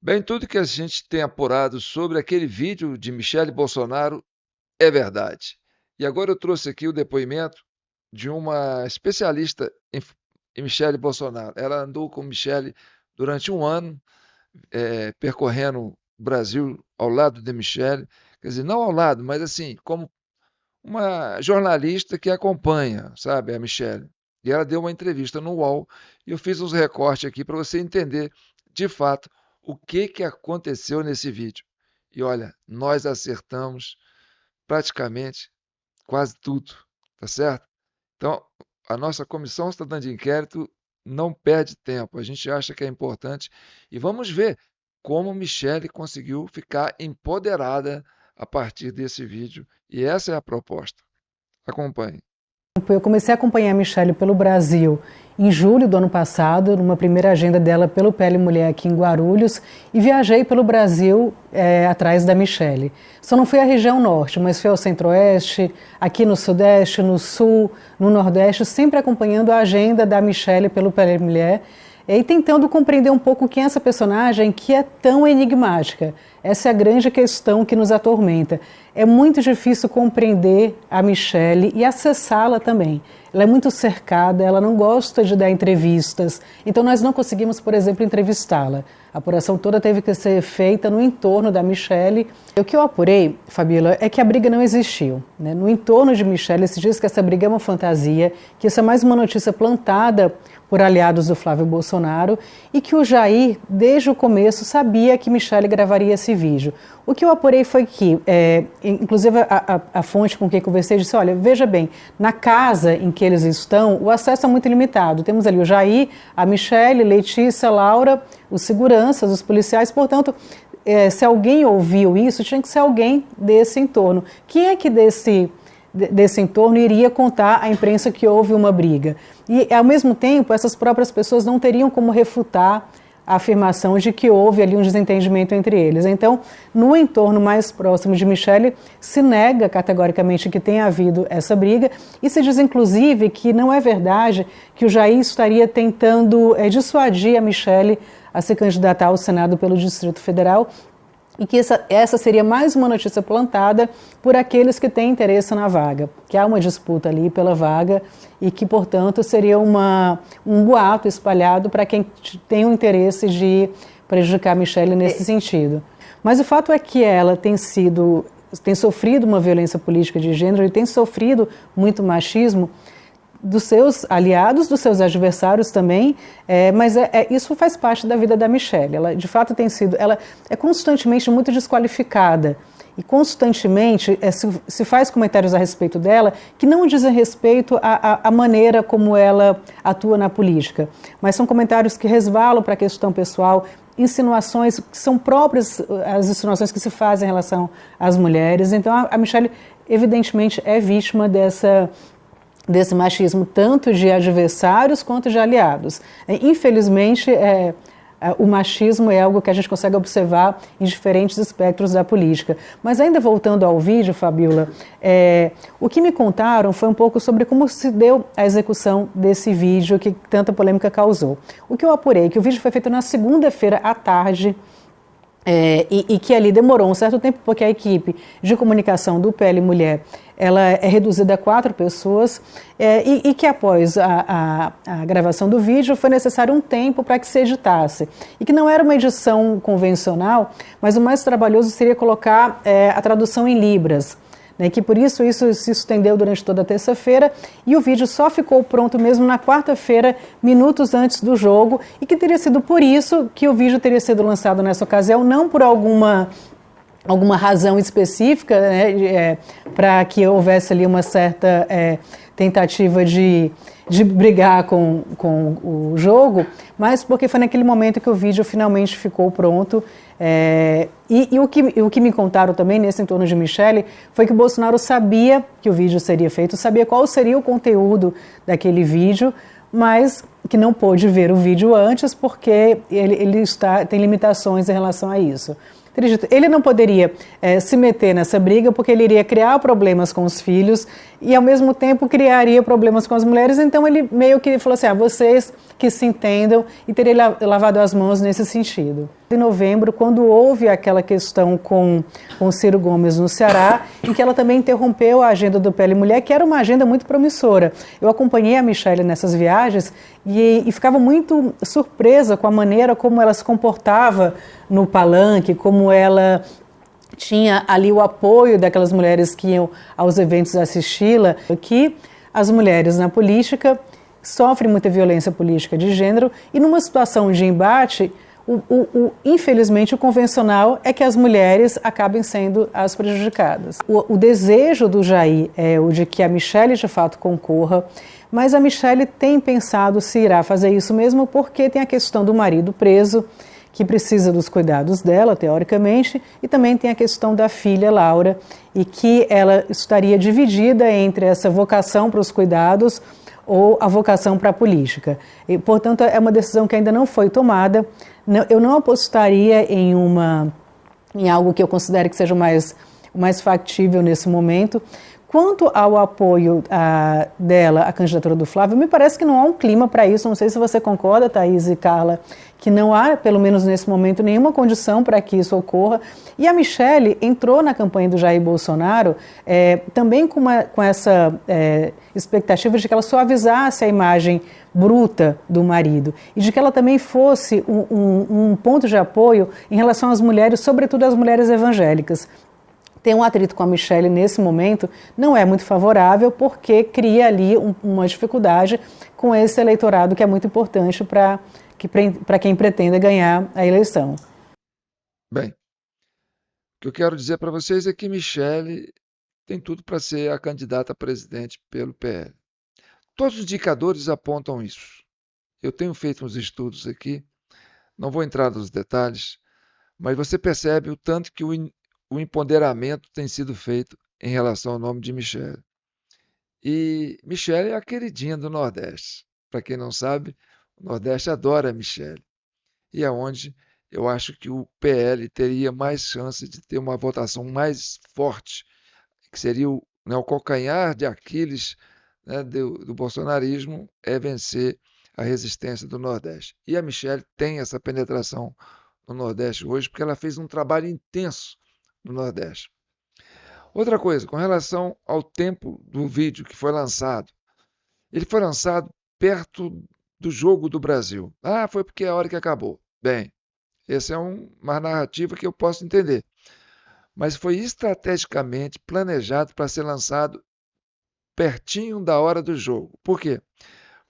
Bem, tudo que a gente tem apurado sobre aquele vídeo de Michele Bolsonaro é verdade. E agora eu trouxe aqui o depoimento de uma especialista em Michele Bolsonaro. Ela andou com Michele durante um ano, percorrendo o Brasil ao lado de Michele. Quer dizer, não ao lado, mas assim, como uma jornalista que acompanha, sabe, a Michele. E ela deu uma entrevista no UOL e eu fiz uns recortes aqui para você entender de fato o que aconteceu nesse vídeo. E olha, nós acertamos praticamente quase tudo, tá certo? Então, a nossa comissão cidadã de inquérito não perde tempo, a gente acha que é importante e vamos ver como Michele conseguiu ficar empoderada a partir desse vídeo. E essa é a proposta. Acompanhe. Eu comecei a acompanhar a Michele pelo Brasil em julho do ano passado, numa primeira agenda dela pelo PL Mulher aqui em Guarulhos, e viajei pelo Brasil atrás da Michele. Só não fui à região norte, mas fui ao centro-oeste, aqui no sudeste, no sul, no nordeste, sempre acompanhando a agenda da Michele pelo PL Mulher e tentando compreender um pouco quem é essa personagem que é tão enigmática. Essa é a grande questão que nos atormenta. É muito difícil compreender a Michele e acessá-la também. Ela é muito cercada, ela não gosta de dar entrevistas, então nós não conseguimos, por exemplo, entrevistá-la. A apuração toda teve que ser feita no entorno da Michele. O que eu apurei, Fabíola, é que a briga não existiu, né? No entorno de Michele se diz que essa briga é uma fantasia, que isso é mais uma notícia plantada por aliados do Flávio Bolsonaro e que o Jair, desde o começo, sabia que Michele gravaria esse vídeo. O que eu apurei foi que, inclusive a fonte com quem eu conversei disse, olha, veja bem, na casa em que eles estão, o acesso é muito limitado. Temos ali o Jair, a Michele, Letícia, Laura, os seguranças, os policiais, portanto, se alguém ouviu isso, tinha que ser alguém desse entorno. Quem é que desse entorno iria contar à imprensa que houve uma briga? E, ao mesmo tempo, essas próprias pessoas não teriam como refutar a afirmação de que houve ali um desentendimento entre eles. Então, no entorno mais próximo de Michele, se nega categoricamente que tenha havido essa briga e se diz, inclusive, que não é verdade que o Jair estaria tentando dissuadir a Michele a se candidatar ao Senado pelo Distrito Federal e que essa seria mais uma notícia plantada por aqueles que têm interesse na vaga, que há uma disputa ali pela vaga e que, portanto, seria um boato espalhado para quem tem o interesse de prejudicar a Michele nesse sentido. Mas o fato é que ela tem sofrido uma violência política de gênero e tem sofrido muito machismo dos seus aliados, dos seus adversários também, mas isso faz parte da vida da Michele. Ela, de fato, ela é constantemente muito desqualificada e constantemente se faz comentários a respeito dela que não dizem respeito à maneira como ela atua na política, mas são comentários que resvalam para a questão pessoal, insinuações que são próprias, as insinuações que se fazem em relação às mulheres. Então, a Michele, evidentemente, é vítima desse machismo, tanto de adversários quanto de aliados. Infelizmente, o machismo é algo que a gente consegue observar em diferentes espectros da política. Mas ainda voltando ao vídeo, Fabíola, o que me contaram foi um pouco sobre como se deu a execução desse vídeo que tanta polêmica causou. O que eu apurei, que o vídeo foi feito na segunda-feira à tarde, e que ali demorou um certo tempo, porque a equipe de comunicação do PL Mulher ela é reduzida a 4 pessoas, e que após a gravação do vídeo foi necessário um tempo para que se editasse. E que não era uma edição convencional, mas o mais trabalhoso seria colocar a tradução em Libras. Que por isso se estendeu durante toda a terça-feira e o vídeo só ficou pronto mesmo na quarta-feira, minutos antes do jogo, e que teria sido por isso que o vídeo teria sido lançado nessa ocasião, não por alguma razão específica, né, para que houvesse ali uma certa tentativa de brigar com o jogo, mas porque foi naquele momento que o vídeo finalmente ficou pronto. E o que me contaram também nesse entorno de Michele foi que o Bolsonaro sabia que o vídeo seria feito, sabia qual seria o conteúdo daquele vídeo, mas que não pôde ver o vídeo antes porque ele tem limitações em relação a isso. Acredito, ele não poderia se meter nessa briga porque ele iria criar problemas com os filhos e, ao mesmo tempo, criaria problemas com as mulheres. Então, ele meio que falou assim, vocês que se entendam, e teria lavado as mãos nesse sentido. Em novembro, quando houve aquela questão com Ciro Gomes no Ceará, em que ela também interrompeu a agenda do PL Mulher, que era uma agenda muito promissora. Eu acompanhei a Michelle nessas viagens e ficava muito surpresa com a maneira como ela se comportava no palanque, como ela tinha ali o apoio daquelas mulheres que iam aos eventos assisti-la, que as mulheres na política sofrem muita violência política de gênero e numa situação de embate, infelizmente, o convencional é que as mulheres acabem sendo as prejudicadas. O desejo do Jair é o de que a Michelle, de fato, concorra, mas a Michelle tem pensado se irá fazer isso mesmo porque tem a questão do marido preso, que precisa dos cuidados dela, teoricamente, e também tem a questão da filha, Laura, e que ela estaria dividida entre essa vocação para os cuidados ou a vocação para a política. E, portanto, é uma decisão que ainda não foi tomada. Eu não apostaria em algo que eu considere que seja o mais factível nesse momento. Quanto ao apoio dela à candidatura do Flávio, me parece que não há um clima para isso. Não sei se você concorda, Thaís e Carla, que não há, pelo menos nesse momento, nenhuma condição para que isso ocorra. E a Michelle entrou na campanha do Jair Bolsonaro também com essa expectativa de que ela suavizasse a imagem bruta do marido e de que ela também fosse um ponto de apoio em relação às mulheres, sobretudo às mulheres evangélicas. Ter um atrito com a Michelle nesse momento não é muito favorável porque cria ali uma dificuldade com esse eleitorado que é muito importante para quem pretenda ganhar a eleição. Bem, o que eu quero dizer para vocês é que Michelle tem tudo para ser a candidata a presidente pelo PL. Todos os indicadores apontam isso. Eu tenho feito uns estudos aqui, não vou entrar nos detalhes, mas você percebe o tanto que o empoderamento tem sido feito em relação ao nome de Michelle. E Michelle é a queridinha do Nordeste. Para quem não sabe, o Nordeste adora a Michelle. E é onde eu acho que o PL teria mais chance de ter uma votação mais forte, que seria o calcanhar de Aquiles, né, do bolsonarismo, é vencer a resistência do Nordeste. E a Michelle tem essa penetração no Nordeste hoje, porque ela fez um trabalho intenso no Nordeste. Outra coisa, com relação ao tempo do vídeo que foi lançado. Ele foi lançado perto do jogo do Brasil. Foi porque é a hora que acabou. Bem, essa é uma narrativa que eu posso entender. Mas foi estrategicamente planejado para ser lançado pertinho da hora do jogo. Por quê?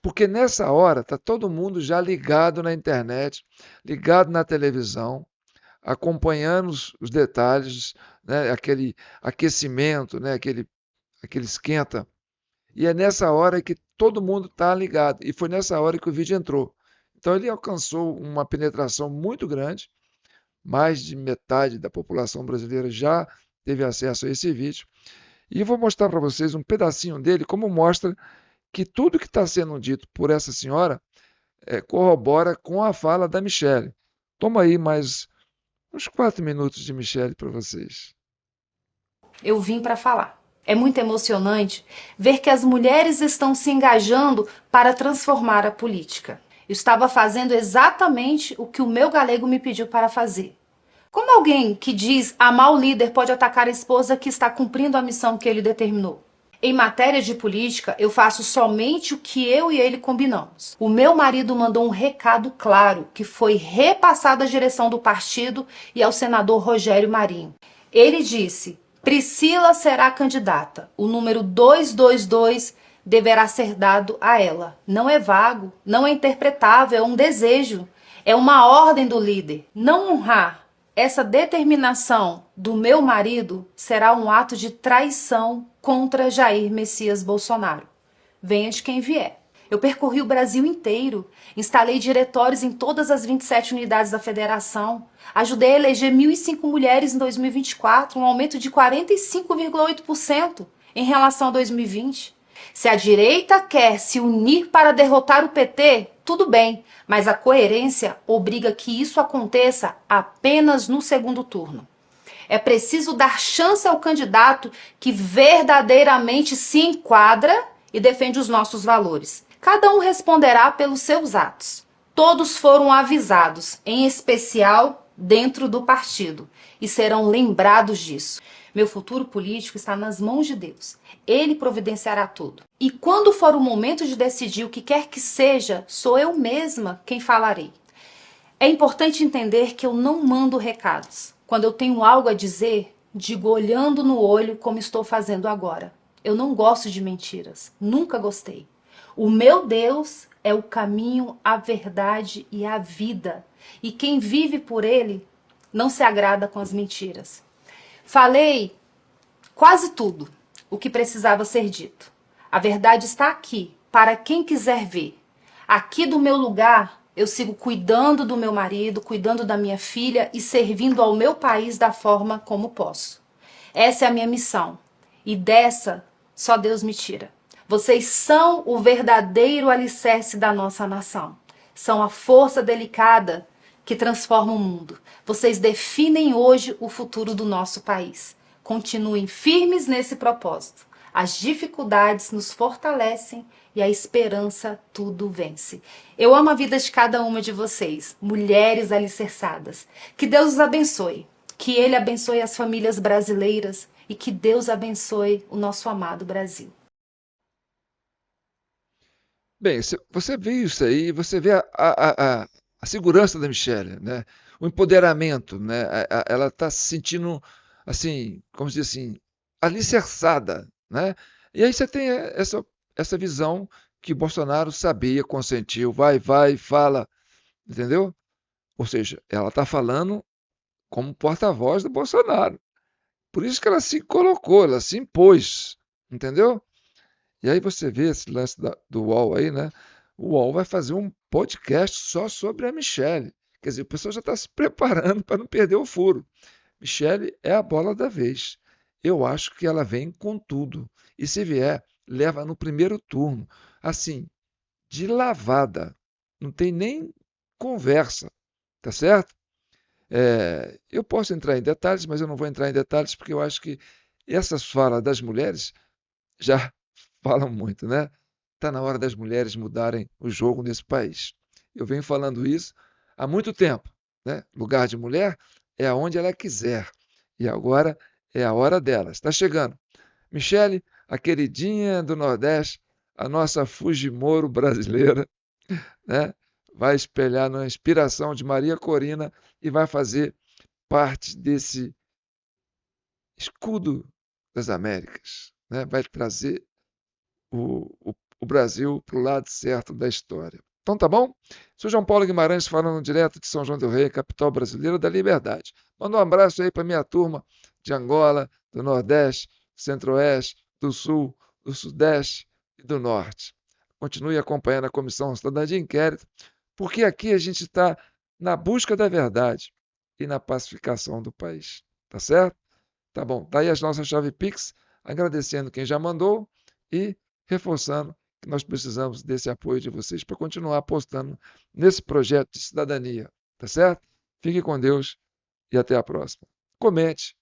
Porque nessa hora está todo mundo já ligado na internet, ligado na televisão, acompanhando os detalhes, né, aquele aquecimento, né, aquele esquenta. E é nessa hora que todo mundo está ligado. E foi nessa hora que o vídeo entrou. Então ele alcançou uma penetração muito grande. Mais de metade da população brasileira já teve acesso a esse vídeo. E eu vou mostrar para vocês um pedacinho dele, como mostra que tudo que está sendo dito por essa senhora corrobora com a fala da Michelle. Toma aí mais uns 4 minutos de Michelle para vocês. Eu vim para falar. É muito emocionante ver que as mulheres estão se engajando para transformar a política. Eu estava fazendo exatamente o que o meu galego me pediu para fazer. Como alguém que diz amar o líder pode atacar a esposa que está cumprindo a missão que ele determinou? Em matéria de política, eu faço somente o que eu e ele combinamos. O meu marido mandou um recado claro, que foi repassado à direção do partido e ao senador Rogério Marinho. Ele disse: Priscila será candidata. O número 222 deverá ser dado a ela. Não é vago, não é interpretável, é um desejo. É uma ordem do líder. Não honrar essa determinação do meu marido será um ato de traição contra Jair Messias Bolsonaro. Venha de quem vier. Eu percorri o Brasil inteiro, instalei diretórios em todas as 27 unidades da federação, ajudei a eleger 1.005 mulheres em 2024, um aumento de 45,8% em relação a 2020. Se a direita quer se unir para derrotar o PT, tudo bem, mas a coerência obriga que isso aconteça apenas no segundo turno. É preciso dar chance ao candidato que verdadeiramente se enquadra e defende os nossos valores. Cada um responderá pelos seus atos. Todos foram avisados, em especial dentro do partido e serão lembrados disso. Meu futuro político está nas mãos de Deus. Ele providenciará tudo. E quando for o momento de decidir o que quer que seja, sou eu mesma quem falarei. É importante entender que eu não mando recados. Quando eu tenho algo a dizer, digo olhando no olho como estou fazendo agora. Eu não gosto de mentiras. Nunca gostei. O meu Deus é o caminho, a verdade e a vida. E quem vive por ele não se agrada com as mentiras. Falei quase tudo o que precisava ser dito. A verdade está aqui, para quem quiser ver. Aqui do meu lugar, eu sigo cuidando do meu marido, cuidando da minha filha e servindo ao meu país da forma como posso. Essa é a minha missão. E dessa, só Deus me tira. Vocês são o verdadeiro alicerce da nossa nação. São a força delicada que transforma o mundo. Vocês definem hoje o futuro do nosso país. Continuem firmes nesse propósito. As dificuldades nos fortalecem e a esperança tudo vence. Eu amo a vida de cada uma de vocês, mulheres alicerçadas. Que Deus os abençoe. Que Ele abençoe as famílias brasileiras e que Deus abençoe o nosso amado Brasil. Bem, você vê isso aí, você vê a segurança da Michelle, né? O empoderamento, né? Ela está se sentindo, assim, como se diz assim, alicerçada, né? E aí você tem essa visão que Bolsonaro sabia, consentiu, vai, fala, entendeu? Ou seja, ela está falando como porta-voz do Bolsonaro. Por isso que ela se colocou, ela se impôs, entendeu? E aí você vê esse lance do UOL aí, né? O UOL vai fazer um podcast só sobre a Michelle. Quer dizer, o pessoal já está se preparando para não perder o furo. Michelle é a bola da vez. Eu acho que ela vem com tudo. E se vier, leva no primeiro turno. Assim, de lavada. Não tem nem conversa. Tá certo? Eu posso entrar em detalhes, mas eu não vou entrar em detalhes porque eu acho que essas falas das mulheres já falam muito, né? Está na hora das mulheres mudarem o jogo nesse país. Eu venho falando isso há muito tempo, né? Lugar de mulher é aonde ela quiser. E agora é a hora delas. Está chegando. Michelle, a queridinha do Nordeste, a nossa Fujimori brasileira, né? Vai espelhar na inspiração de Maria Corina e vai fazer parte desse escudo das Américas, né? Vai trazer o Brasil para o lado certo da história. Então tá bom? Sou João Paulo Guimarães falando direto de São João del Rei, capital brasileira da liberdade. Manda um abraço aí para minha turma de Angola, do Nordeste, do Centro-Oeste, do Sul, do Sudeste e do Norte. Continue acompanhando a Comissão Cidadã de Inquérito, porque aqui a gente está na busca da verdade e na pacificação do país. Tá certo? Tá bom. Daí as nossas chave Pix, agradecendo quem já mandou e reforçando que nós precisamos desse apoio de vocês para continuar apostando nesse projeto de cidadania, tá certo? Fique com Deus e até a próxima. Comente,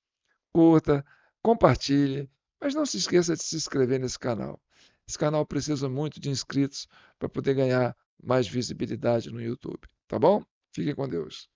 curta, compartilhe, mas não se esqueça de se inscrever nesse canal. Esse canal precisa muito de inscritos para poder ganhar mais visibilidade no YouTube, tá bom? Fique com Deus.